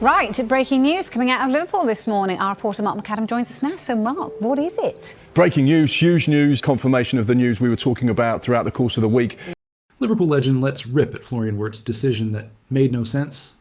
Right, breaking news coming out of Liverpool this morning. Our reporter Mark McAdam joins us now. So Mark, what is it? Breaking news, huge news, confirmation of the news we were talking about throughout the course of the week. Liverpool legend lets rip at Florian Wirtz's decision that made no sense.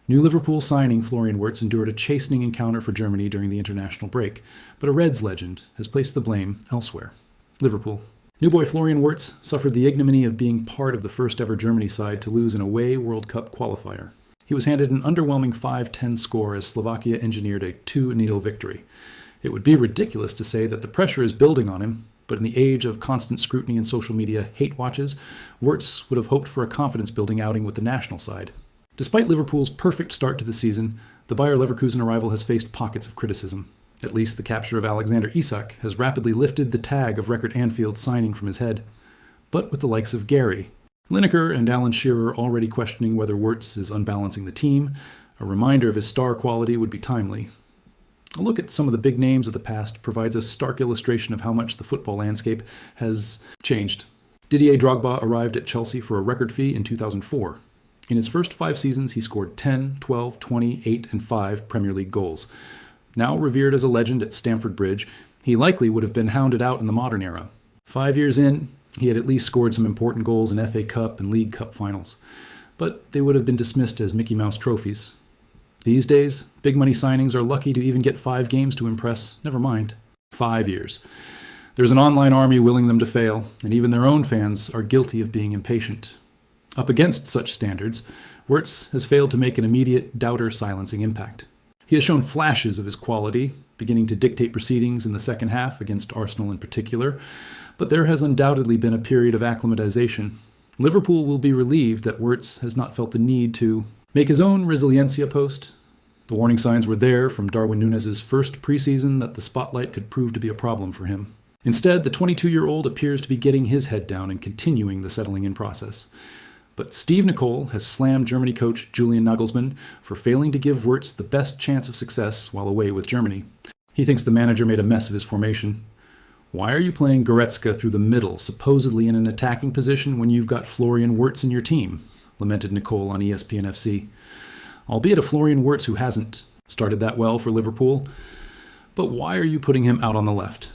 New Liverpool signing Florian Wirtz endured a chastening encounter for Germany during the international break, but a Reds legend has placed the blame elsewhere. Liverpool. New boy Florian Wirtz suffered the ignominy of being part of the first ever Germany side to lose an away World Cup qualifier. He was handed an underwhelming 5-10 score as Slovakia engineered a 2-0 victory. It would be ridiculous to say that the pressure is building on him, but in the age of constant scrutiny and social media hate watches, Wirtz would have hoped for a confidence-building outing with the national side. Despite Liverpool's perfect start to the season, the Bayer Leverkusen arrival has faced pockets of criticism. At least the capture of Alexander Isak has rapidly lifted the tag of record Anfield signing from his head. But with the likes of Gary, Lineker and Alan Shearer already questioning whether Wirtz is unbalancing the team, a reminder of his star quality would be timely. A look at some of the big names of the past provides a stark illustration of how much the football landscape has changed. Didier Drogba arrived at Chelsea for a record fee in 2004. In his first 5 seasons, he scored 10, 12, 20, 8, and 5 Premier League goals. Now revered as a legend at Stamford Bridge, he likely would have been hounded out in the modern era. 5 years in, he had at least scored some important goals in FA Cup and League Cup finals, but they would have been dismissed as Mickey Mouse trophies. These days, big money signings are lucky to even get 5 games to impress, never mind 5 years. There's an online army willing them to fail, and even their own fans are guilty of being impatient. Up against such standards, Wirtz has failed to make an immediate doubter-silencing impact. He has shown flashes of his quality, beginning to dictate proceedings in the second half against Arsenal in particular, but there has undoubtedly been a period of acclimatization. Liverpool will be relieved that Wirtz has not felt the need to make his own Resiliencia post. The warning signs were there from Darwin Núñez's first preseason that the spotlight could prove to be a problem for him. Instead, the 22-year-old appears to be getting his head down and continuing the settling-in process. But Steve Nicol has slammed Germany coach Julian Nagelsmann for failing to give Wirtz the best chance of success while away with Germany. He thinks the manager made a mess of his formation. Why are you playing Goretzka through the middle, supposedly in an attacking position, when you've got Florian Wirtz in your team? Lamented Nicol on ESPN FC. Albeit a Florian Wirtz who hasn't started that well for Liverpool. But why are you putting him out on the left?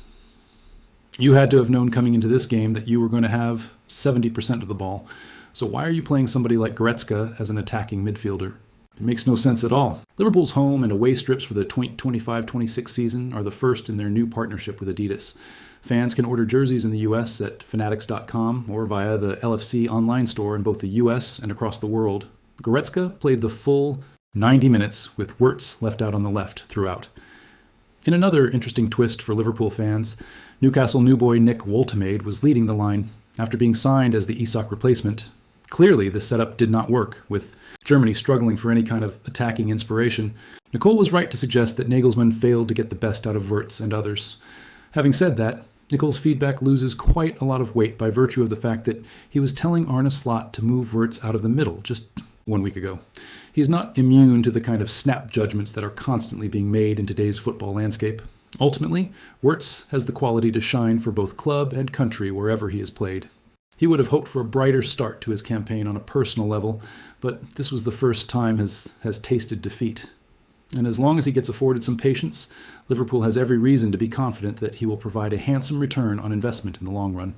You had to have known coming into this game that you were going to have 70% of the ball. So why are you playing somebody like Goretzka as an attacking midfielder? It makes no sense at all. Liverpool's home and away strips for the 2025-26 season are the first in their new partnership with Adidas. Fans can order jerseys in the US at fanatics.com or via the LFC online store in both the US and across the world. Goretzka played the full 90 minutes with Wirtz left out on the left throughout. In another interesting twist for Liverpool fans, Newcastle new boy Nick Woltemade was leading the line after being signed as the Isak replacement. Clearly, the setup did not work, with Germany struggling for any kind of attacking inspiration. Nicol was right to suggest that Nagelsmann failed to get the best out of Wirtz and others. Having said that, Nicol's feedback loses quite a lot of weight by virtue of the fact that he was telling Arne Slot to move Wirtz out of the middle just 1 week ago. He is not immune to the kind of snap judgments that are constantly being made in today's football landscape. Ultimately, Wirtz has the quality to shine for both club and country wherever he has played. He would have hoped for a brighter start to his campaign on a personal level, but this was the first time has tasted defeat. And as long as he gets afforded some patience, Liverpool has every reason to be confident that he will provide a handsome return on investment in the long run.